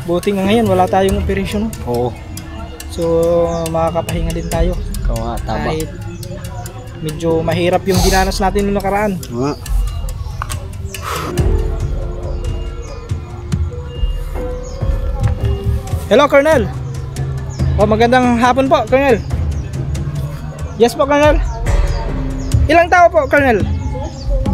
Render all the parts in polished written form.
Buti nga ngayon wala tayong operasyon. Oo. So makakapahinga din tayo. Ikaw nga, tama. Kahit medyo mahirap yung dinanas natin noong nakaraan. Nga. Hello, Colonel. Magandang hapon po, Colonel. Yes po, Colonel. Ilang tao po, Colonel?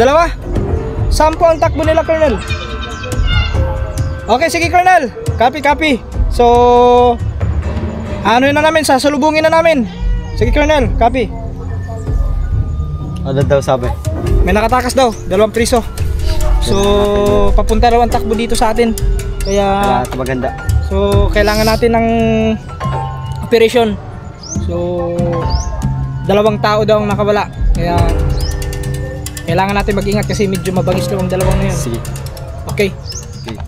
2? Saan po ang takbo nila, Colonel? Okay, sige, Colonel. Copy. So, ano na namin, sasalubungin na namin. Sige, Colonel, copy. Ano daw sabi? May nakatakas daw, 2 priso. So, papunta daw ang takbo dito sa atin. Kaya Ito maganda. so, kailangan natin ng operation. So, 2 tao daw ang nakawala. Kaya kailangan natin mag-ingat kasi medyo mabangis daw ang 2 na yun. Sige. Okay. Okay.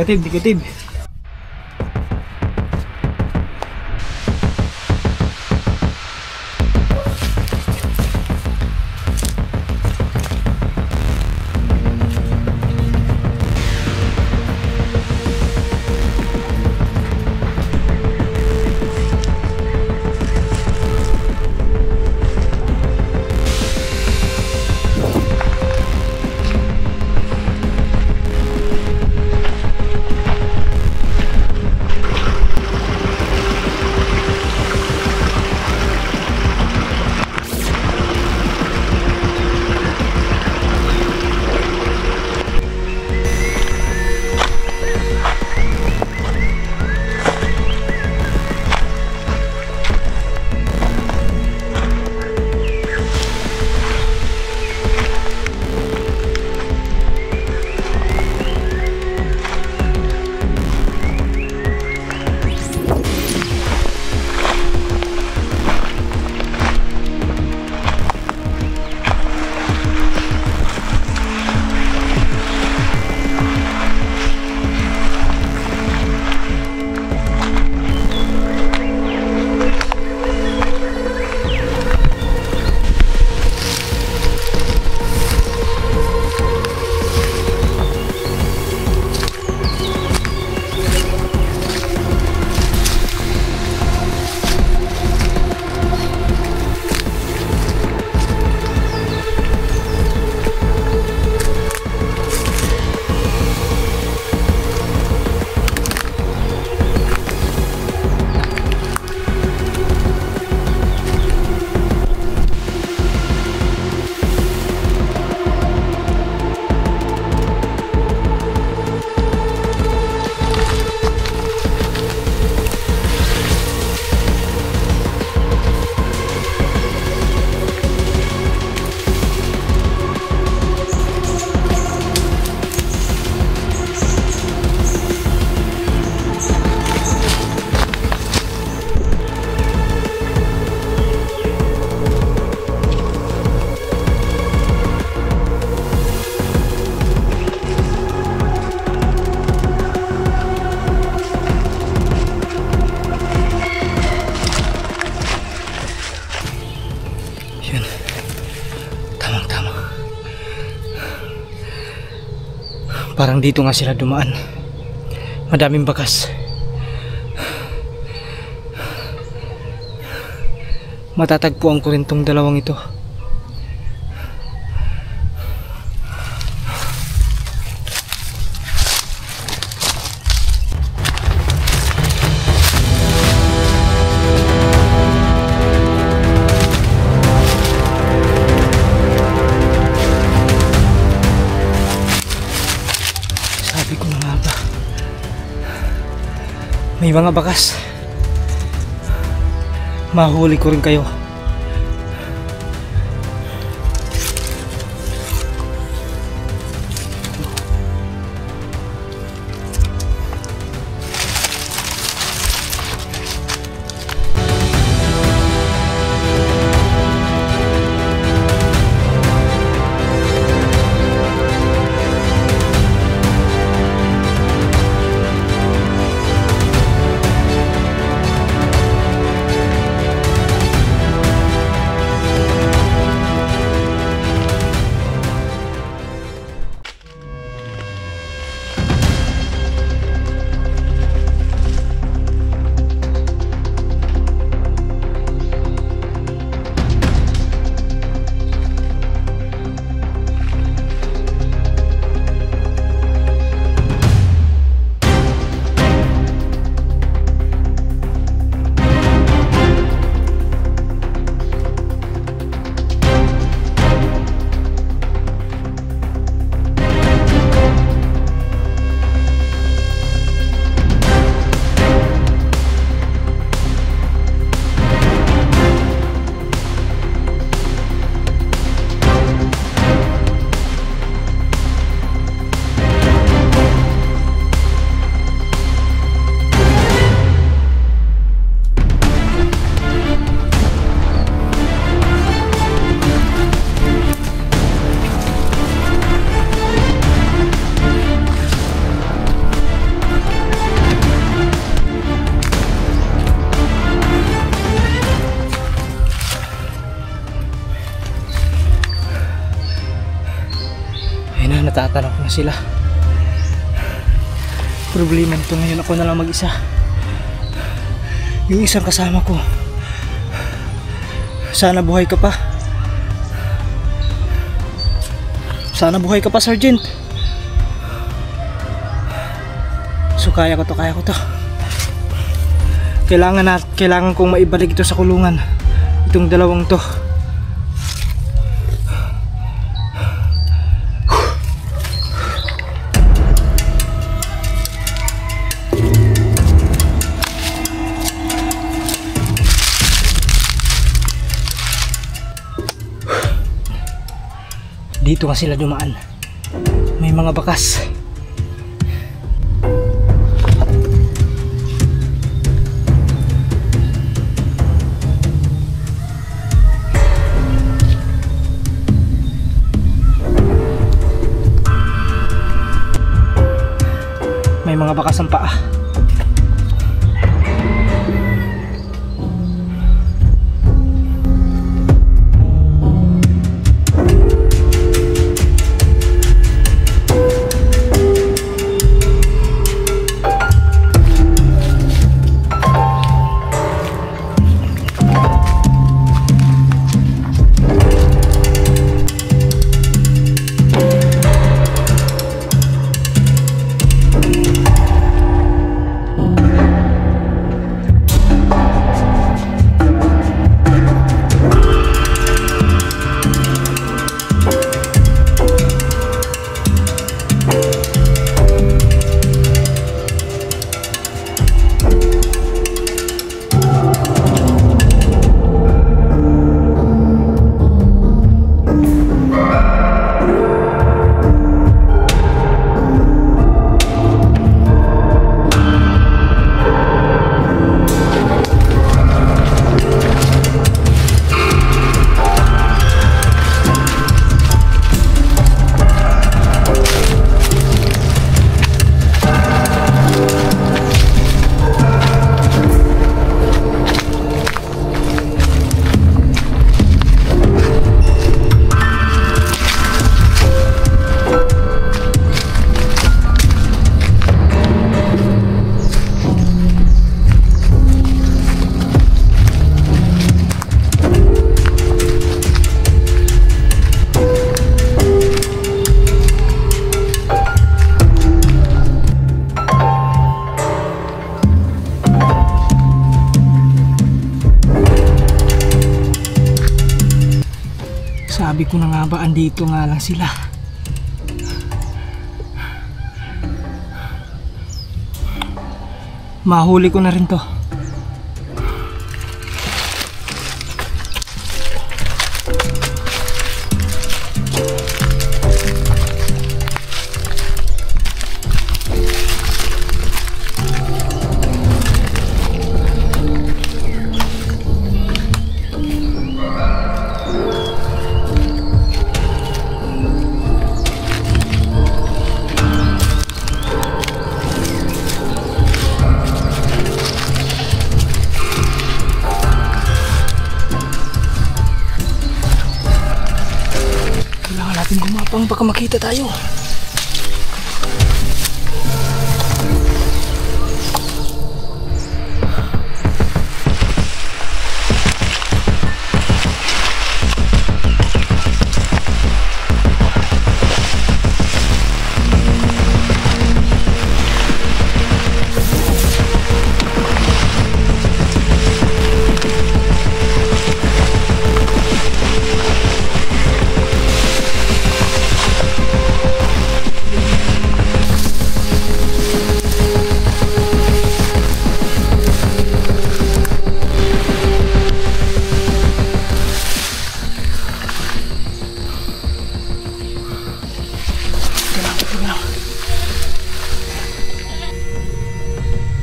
Negative. Parang dito nga sila dumaan. Madaming bakas. Matatagpuan ko rin tong dalawang ito. May mga bakas. Mahuli ko rin kayo. Natatanong ko na sila. Problema nito ngayon, ako na lang mag-isa. Yung isang kasama ko, sana buhay ka pa. Sana buhay ka pa, Sergeant. So kaya ko to. Kailangan kong maibalik ito sa kulungan. Itong dalawang to. Dito nga sila dumaan. May mga bakas. May mga bakas ang paa. Sabi ko na nga ba, andito nga lang sila. Mahuli ko na rin to. Gumapang baka makita tayo.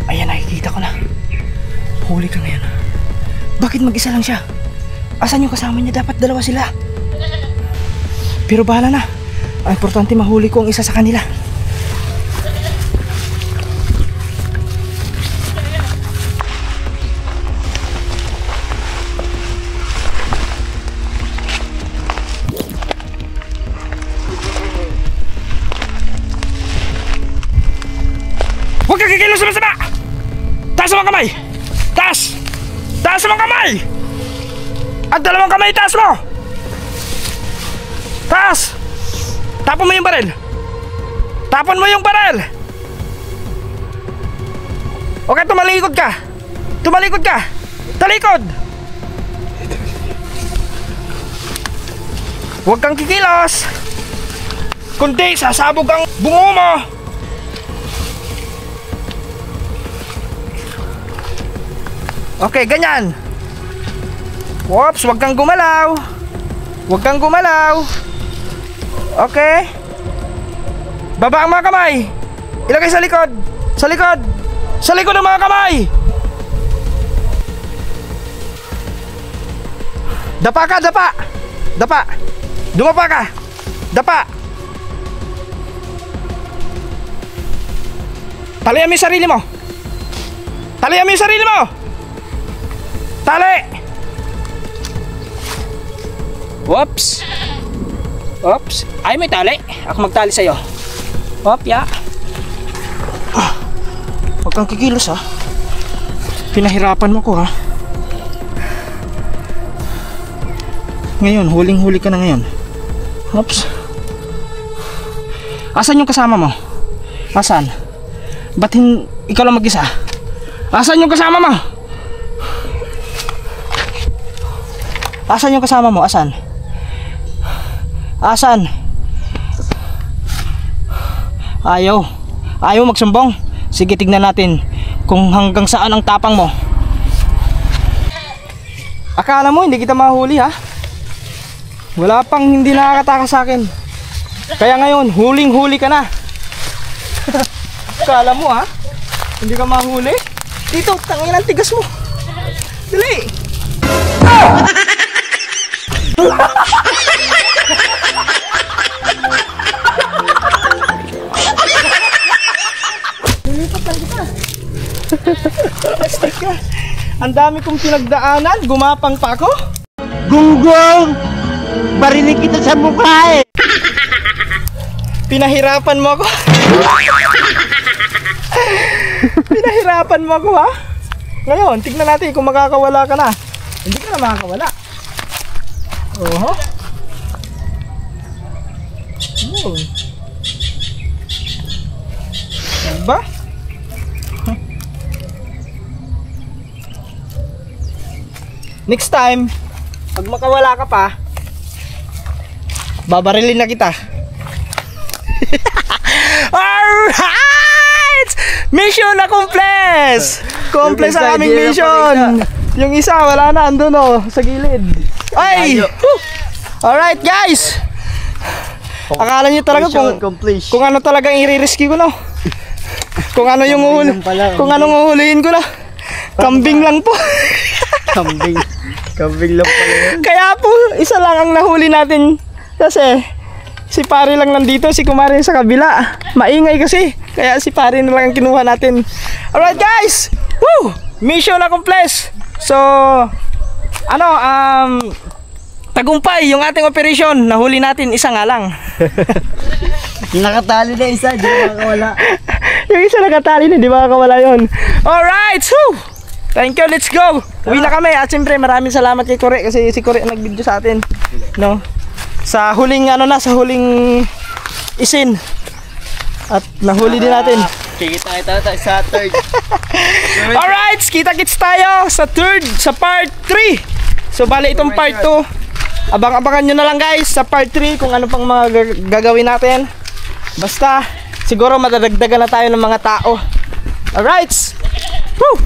Ayan, nakikita ko na. Huli ka ngayon. Bakit mag-isa lang siya? Asan yung kasama niya? Dapat dalawa sila. Pero bahala na. Ang importante mahuli ko ang isa sa kanila. Huwag kang kikilos sa masama! Taas mo ang kamay! Taas! Taas mo ang kamay! At dalawang kamay, taas mo! Taas! Tapon mo yung baril! Tapon mo yung baril! Okay, tumalikod ka! Tumalikod ka! Talikod! Huwag kang kikilos! Kundi sasabog ang bungo mo! Okay, ganyan. Whoops, wag kang gumalaw. Wag kang gumalaw. Okay. Baba ang mga kamay. Ilagay sa likod. Sa likod. Sa likod ng mga kamay. Dapa ka, dapa. Dapa. Dumapa ka. Dapa. Talian mo yung sarili mo. Talian mo yung sarili mo. Tali! Whoops! Oops! Ay, may tali. Ako magtali sa'yo. Hop, ya. Huwag kang kikilos, ha. Pinahirapan mo ko, ha. Ngayon, huling-huli ka na ngayon. Oops. Asan yung kasama mo? Asan? Ba't ikaw lang mag-isa? Asan yung kasama mo? Asan yung kasama mo? Asan? Asan? Ayaw. Ayaw magsumbong. Sige, tignan natin kung hanggang saan ang tapang mo. Akala mo hindi kita mahuli, ha? Wala pang hindi nakakatakas sa akin. Kaya ngayon, huling-huli ka na. Akala mo, ha? Hindi ka mahuli? Dito, tangin ang tigas mo. Dali. Ah! Lilipat lang kita. Plastic ka. Ang dami kong pinagdaanan. Gumapang pa ako. Gunggong! Barinig kita sa mukha, eh. Pinahirapan mo ako. Pinahirapan mo ako, ha. Ngayon, tignan natin kung makakawala ka na. Hindi ka na makakawala. Oho. Oh. Diba? Next time, pag makawala ka pa, babarilin na kita. Alright! Mission accomplished! Complete ang aming mission. Yung isa, wala na, andun oh, sa gilid. Ay! Alright guys! Akala nyo talaga kung ano talaga i-rescue ko, no? Kung ano yung kung anong uhulihin ko na. Kambing lang po. Kambing lang pala yun. Kaya po, isa lang ang nahuli natin. Kasi, si pare lang nandito, si kumare sa kabila. Maingay kasi. Kaya si pare na lang ang kinuha natin. Alright guys! Woo! Mission accomplished! So, tagumpay yung ating operation. Nahuli natin, isa nga lang. Nakatali na isa, di makakawala. Yung isa nakatali na, di makakawala yun. Alright! Woo! Thank you, let's go! Uwi na kami. At siyempre, maraming salamat kay Kore kasi si Kore nag-video sa atin. No? Sa huling, sa huling isin. At nahuli din natin. Kikita tayo sa third. Alright! Kita-kits tayo sa part 3. So, bali itong part 2. Abang-abangan nyo na lang guys sa part 3 kung ano pang mga gagawin natin. Basta, siguro madadagdagan na tayo ng mga tao. Alright! Woo!